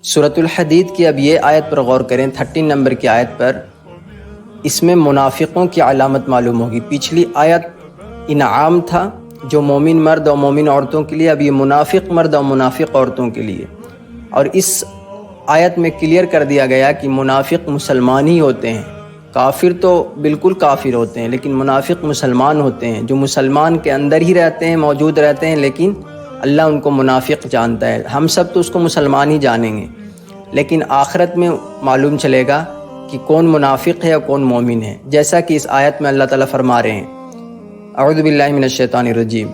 سورۃ الحدید کی اب یہ آیت پر غور کریں، 13 نمبر کی آیت پر۔ اس میں منافقوں کی علامت معلوم ہوگی۔ پچھلی آیت انعام تھا جو مومن مرد اور مومن عورتوں کے لیے، اب یہ منافق مرد اور منافق عورتوں کے لیے۔ اور اس آیت میں کلیئر کر دیا گیا کہ منافق مسلمان ہی ہوتے ہیں، کافر تو بالکل کافر ہوتے ہیں، لیکن منافق مسلمان ہوتے ہیں جو مسلمان کے اندر ہی رہتے ہیں، موجود رہتے ہیں، لیکن اللہ ان کو منافق جانتا ہے۔ ہم سب تو اس کو مسلمان ہی جانیں گے، لیکن آخرت میں معلوم چلے گا کہ کون منافق ہے اور کون مومن ہے، جیسا کہ اس آیت میں اللہ تعالیٰ فرما رہے ہیں۔ اعوذ باللہ من الشیطان الرجیم۔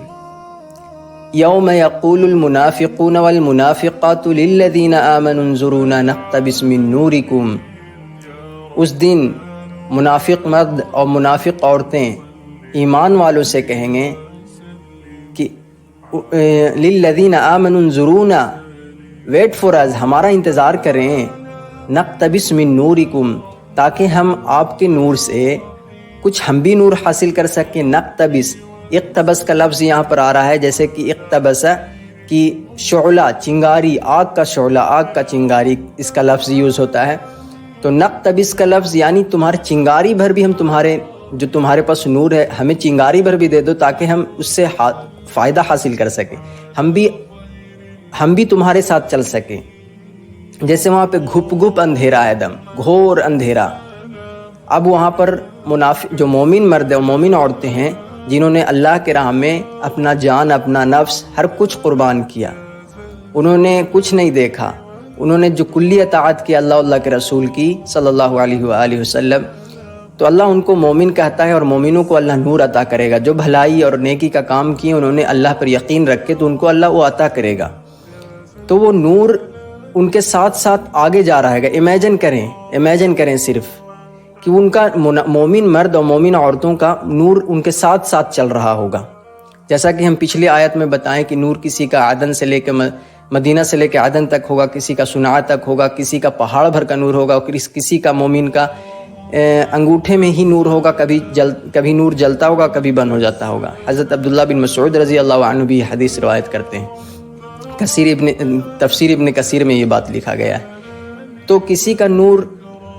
یوم یقول المنافقون والمنافقات للذین آمنوا انظرونا نقتبس من نورکم۔ اس دن منافق مرد اور منافق عورتیں ایمان والوں سے کہیں گے کہ للذین آمنوا انظرونا، ویٹ فار اس، ہمارا انتظار کریں، نقتبس من نورکم، تاکہ ہم آپ کے نور سے کچھ ہم بھی نور حاصل کر سکیں۔ نقتبس، اقتبس کا لفظ یہاں پر آ رہا ہے، جیسے کہ اقتبس کی شعلہ، چنگاری، آگ کا شعلہ، آگ کا چنگاری، اس کا لفظ یوز ہوتا ہے۔ تو نقتبس کا لفظ یعنی تمہاری چنگاری بھر بھی ہم جو تمہارے پاس نور ہے، ہمیں چنگاری بھر بھی دے دو تاکہ ہم اس سے فائدہ حاصل کر سکیں، ہم بھی تمہارے ساتھ چل سکیں۔ جیسے وہاں پہ گھپ گھپ اندھیرا ہے، دم گھور اندھیرا۔ اب وہاں پر منافق جو مومن مرد اور مومن عورتیں ہیں، جنہوں نے اللہ کے راہ میں اپنا جان، اپنا نفس، ہر کچھ قربان کیا، انہوں نے کچھ نہیں دیکھا، انہوں نے جو کلی اطاعت کی اللہ کے رسول کی صلی اللہ علیہ وآلہ وسلم، تو اللہ ان کو مومن کہتا ہے، اور مومنوں کو اللہ نور عطا کرے گا۔ جو بھلائی اور نیکی کا کام کیے، انہوں نے اللہ پر یقین رکھ کے، تو ان کو اللہ وہ عطا کرے گا۔ تو وہ نور ان کے ساتھ ساتھ آگے جا رہا ہے۔ امیجن کریں صرف کہ ان کا مومن مرد اور مومن عورتوں کا نور ان کے ساتھ ساتھ چل رہا ہوگا، جیسا کہ ہم پچھلی آیت میں بتائیں کہ نور کسی کا عدن سے لے کے مدینہ سے لے کے عدن تک ہوگا، کسی کا صنعاء تک ہوگا، کسی کا پہاڑ بھر کا نور ہوگا، اور کسی کا مومن کا انگوٹھے میں ہی نور ہوگا، کبھی نور جلتا ہوگا، کبھی بند ہو جاتا ہوگا۔ حضرت عبداللہ بن مسعود رضی اللہ عنہ بھی حدیث روایت کرتے ہیں، تفسیر ابن کثیر میں یہ بات لکھا گیا ہے۔ تو کسی کا نور،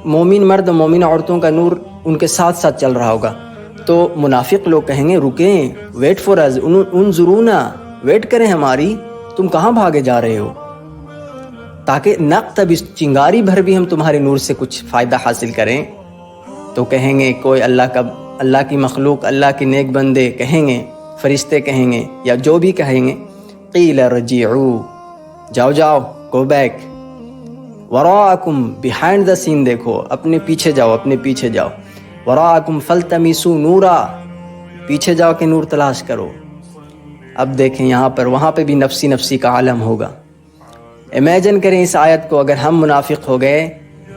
مومن مرد اور مومن عورتوں کا نور ان کے ساتھ ساتھ چل رہا ہوگا۔ تو منافق لوگ کہیں گے رکیں، ویٹ فار اس، انظرونا، ویٹ کریں ہماری، تم کہاں بھاگے جا رہے ہو، تاکہ نقتبس، چنگاری بھر بھی ہم تمہارے نور سے کچھ فائدہ حاصل کریں۔ تو کہیں گے کوئی اللہ کی مخلوق، اللہ کے نیک بندے کہیں گے، فرشتے کہیں گے، یا جو بھی کہیں گے، قیل رجعوا، جاؤ، گو بیک، وراءکم، بیہائنڈ دا سین دیکھو، اپنے پیچھے جاؤ، وراءکم فالتمسوا نورا، پیچھے جاؤ کہ نور تلاش کرو۔ اب دیکھیں وہاں پہ بھی نفسی کا عالم ہوگا۔ امیجن کریں اس آیت کو، اگر ہم منافق ہو گئے،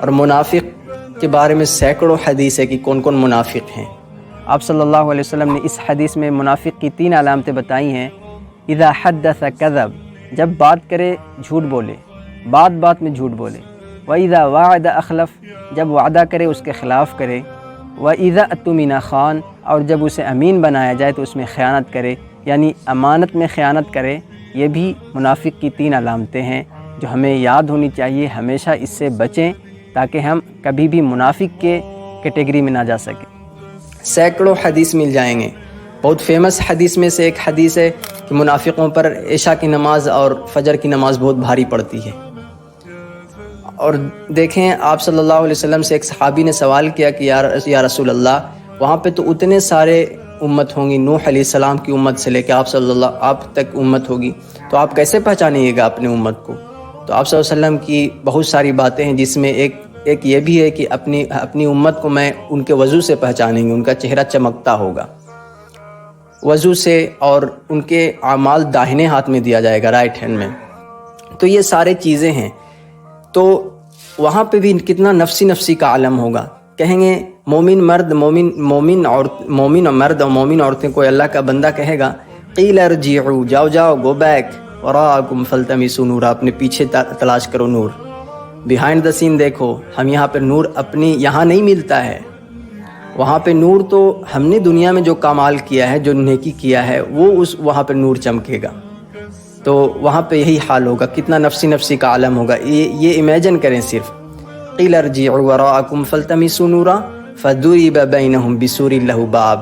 اور منافق کے بارے میں سینکڑوں حدیث ہے کہ کون کون منافق ہیں۔ آپ صلی اللہ علیہ وسلم نے اس حدیث میں منافق کی 3 علامتیں بتائی ہیں۔ اذا حدث کذب، جب بات کرے جھوٹ بولے، بات میں جھوٹ بولے۔ واذا وعد اخلف، جب وعدہ کرے اس کے خلاف کرے۔ واذا اؤتمن خان، اور جب اسے امین بنایا جائے تو اس میں خیانت کرے، یعنی امانت میں خیانت کرے۔ یہ بھی منافق کی 3 علامتیں ہیں جو ہمیں یاد ہونی چاہیے، ہمیشہ اس سے بچیں تاکہ ہم کبھی بھی منافق کے کیٹیگری میں نہ جا سکیں۔ سینکڑوں حدیث مل جائیں گے۔ بہت فیمس حدیث میں سے ایک حدیث ہے کہ منافقوں پر عشاء کی نماز اور فجر کی نماز بہت بھاری پڑتی ہے۔ اور دیکھیں، آپ صلی اللہ علیہ وسلم سے ایک صحابی نے سوال کیا کہ یا رسول اللہ، وہاں پہ تو اتنے سارے امت ہوں گی، نوح علیہ السلام کی امت سے لے کے آپ تک امت ہوگی، تو آپ کیسے پہچانیے گا اپنے امت کو؟ تو آپ صلی اللہ علیہ وسلم کی بہت ساری باتیں ہیں، جس میں ایک یہ بھی ہے کہ اپنی امت کو میں ان کے وضو سے پہچانیں گے، ان کا چہرہ چمکتا ہوگا وضو سے، اور ان کے اعمال داہنے ہاتھ میں دیا جائے گا، رائٹ ہینڈ میں۔ تو یہ سارے چیزیں ہیں۔ تو وہاں پہ بھی کتنا نفسی کا عالم ہوگا۔ کہیں گے مومن مرد مومن مرد اور مومن عورتیں، کوئی اللہ کا بندہ کہے گا قیل ارجعوا، جاؤ، گو بیک، وراءکم فالتمسوا نورا، اپنے پیچھے تلاش کرو نور، بیہائنڈ دا سین دیکھو۔ ہم یہاں پہ نور اپنی یہاں نہیں ملتا ہے، وہاں پہ نور تو ہم نے دنیا میں جو کمال کیا ہے، جو نیکی کیا ہے، وہ وہاں پہ نور چمکے گا۔ تو وہاں پہ یہی حال ہوگا، کتنا نفسی نفسی کا عالم ہوگا. یہ امیجن کریں صرف. قیل ارجعوا وراءکم فالتمسوا نورا فضرب بینہم بسور لہ باب،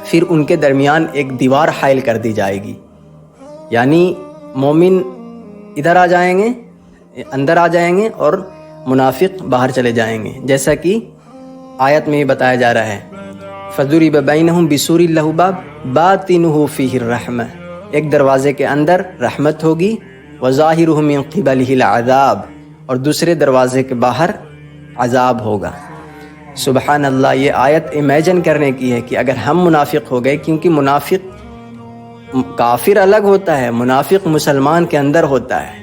پھر ان کے درمیان ایک دیوار حائل کر دی جائے گی. یعنی مومن ادھر آ جائیں گے، اندر آ جائیں گے، اور منافق باہر چلے جائیں گے، جیسا کہ آیت میں یہ بتایا جا رہا ہے. فضرب بینہم بسور لہ باب باطنہ فیہ الرحمہ، ایک دروازے کے اندر رحمت ہوگی، وظاہرہ من قبلہ العذاب، اور دوسرے دروازے کے باہر عذاب ہوگا. سبحان اللہ. یہ آیت امیجن کرنے کی ہے کہ اگر ہم منافق ہو گئے، کیونکہ منافق کافر الگ ہوتا ہے، منافق مسلمان کے اندر ہوتا ہے.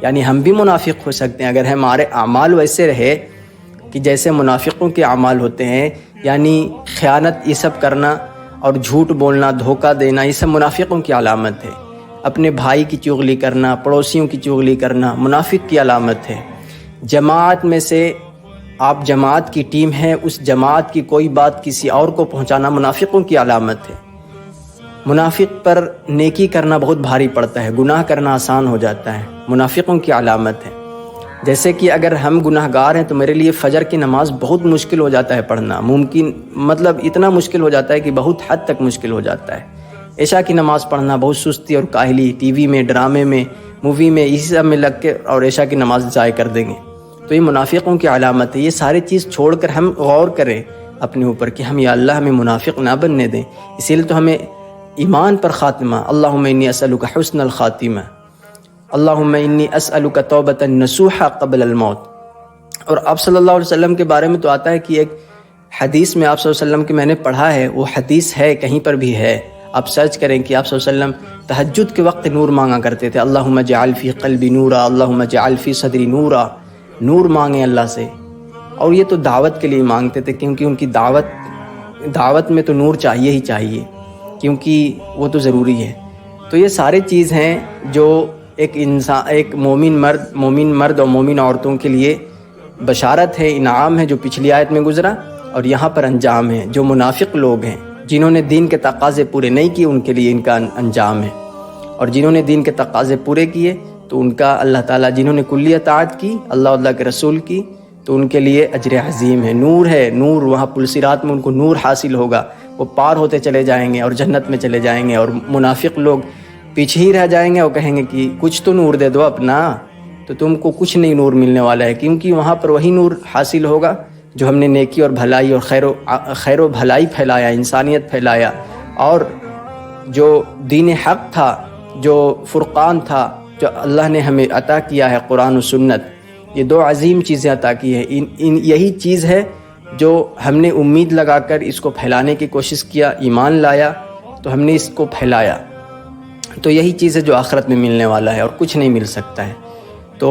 یعنی ہم بھی منافق ہو سکتے ہیں اگر ہمارے اعمال ویسے رہے کہ جیسے منافقوں کے اعمال ہوتے ہیں. یعنی خیانت، یہ سب کرنا، اور جھوٹ بولنا، دھوکہ دینا، یہ سب منافقوں کی علامت ہے. اپنے بھائی کی چغلی کرنا، پڑوسیوں کی چغلی کرنا منافق کی علامت ہے. جماعت میں سے آپ جماعت کی ٹیم ہیں، اس جماعت کی کوئی بات کسی اور کو پہنچانا منافقوں کی علامت ہے. منافق پر نیکی کرنا بہت بھاری پڑتا ہے، گناہ کرنا آسان ہو جاتا ہے، منافقوں کی علامت ہے. جیسے کہ اگر ہم گناہ گار ہیں تو میرے لیے فجر کی نماز بہت مشکل ہو جاتا ہے پڑھنا، ممکن مطلب اتنا مشکل ہو جاتا ہے کہ بہت حد تک مشکل ہو جاتا ہے. عشاء کی نماز پڑھنا بہت سستی اور کاہلی، ٹی وی میں، ڈرامے میں، مووی میں، اسی سب میں لگ کے اور عشاء کی نماز ضائع کر دیں گے. تو یہ منافقوں کی علامت ہے. یہ ساری چیز چھوڑ کر ہم غور کریں اپنے اوپر کہ ہم یا اللہ ہمیں منافق نہ بننے دیں. اسی لیے تو ہمیں ایمان پر خاتمہ، اللہم انی اسألک حسن الخاتمہ، اللہم انی اسألک توبۃ نصوحا قبل الموت. اور آپ صلی اللہ علیہ وسلم کے بارے میں تو آتا ہے کہ ایک حدیث میں آپ صلی اللہ علیہ وسلم کی میں نے پڑھا ہے، وہ حدیث ہے کہیں پر بھی ہے، آپ سرچ کریں کہ آپ صلی اللہ علیہ وسلم تہجد کے وقت نور مانگا کرتے تھے. اللہم اجعل فی قلبی نورا، اللہم اجعل فی صدری نورا. نور مانگیں اللہ سے. اور یہ تو دعوت کے لیے مانگتے تھے، کیونکہ ان کی دعوت میں تو نور چاہیے ہی چاہیے، کیونکہ وہ تو ضروری ہے. تو یہ سارے چیز ہیں جو ایک انسان، ایک مومن مرد اور مومن عورتوں کے لیے بشارت ہے، انعام ہے، جو پچھلی آیت میں گزرا، اور یہاں پر انجام ہے. جو منافق لوگ ہیں، جنہوں نے دین کے تقاضے پورے نہیں کیے، ان کے لیے ان کا انجام ہے. اور جنہوں نے دین کے تقاضے پورے کیے تو ان کا اللہ تعالیٰ، جنہوں نے کلی اطاعت کی اللہ کے رسول کی، تو ان کے لیے اجر عظیم ہے. نور ہے، نور، وہاں پل صراط میں ان کو نور حاصل ہوگا، وہ پار ہوتے چلے جائیں گے اور جنت میں چلے جائیں گے. اور منافق لوگ پیچھے ہی رہ جائیں گے اور کہیں گے کہ کچھ تو نور دے دو اپنا. تو تم کو کچھ نہیں نور ملنے والا ہے، کیونکہ وہاں پر وہی نور حاصل ہوگا جو ہم نے نیکی اور بھلائی اور خیر و بھلائی پھیلایا، انسانیت پھیلایا. اور جو دین حق تھا، جو فرقان تھا، جو اللہ نے ہمیں عطا کیا ہے، قرآن و سنت، یہ دو عظیم چیزیں عطا کی ہیں. یہی چیز ہے جو ہم نے امید لگا کر اس کو پھیلانے کی کوشش کیا، ایمان لایا تو ہم نے اس کو پھیلایا. تو یہی چیز ہے جو آخرت میں ملنے والا ہے، اور کچھ نہیں مل سکتا ہے. تو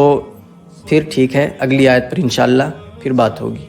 پھر ٹھیک ہے، اگلی آیت پر انشاءاللہ پھر بات ہوگی.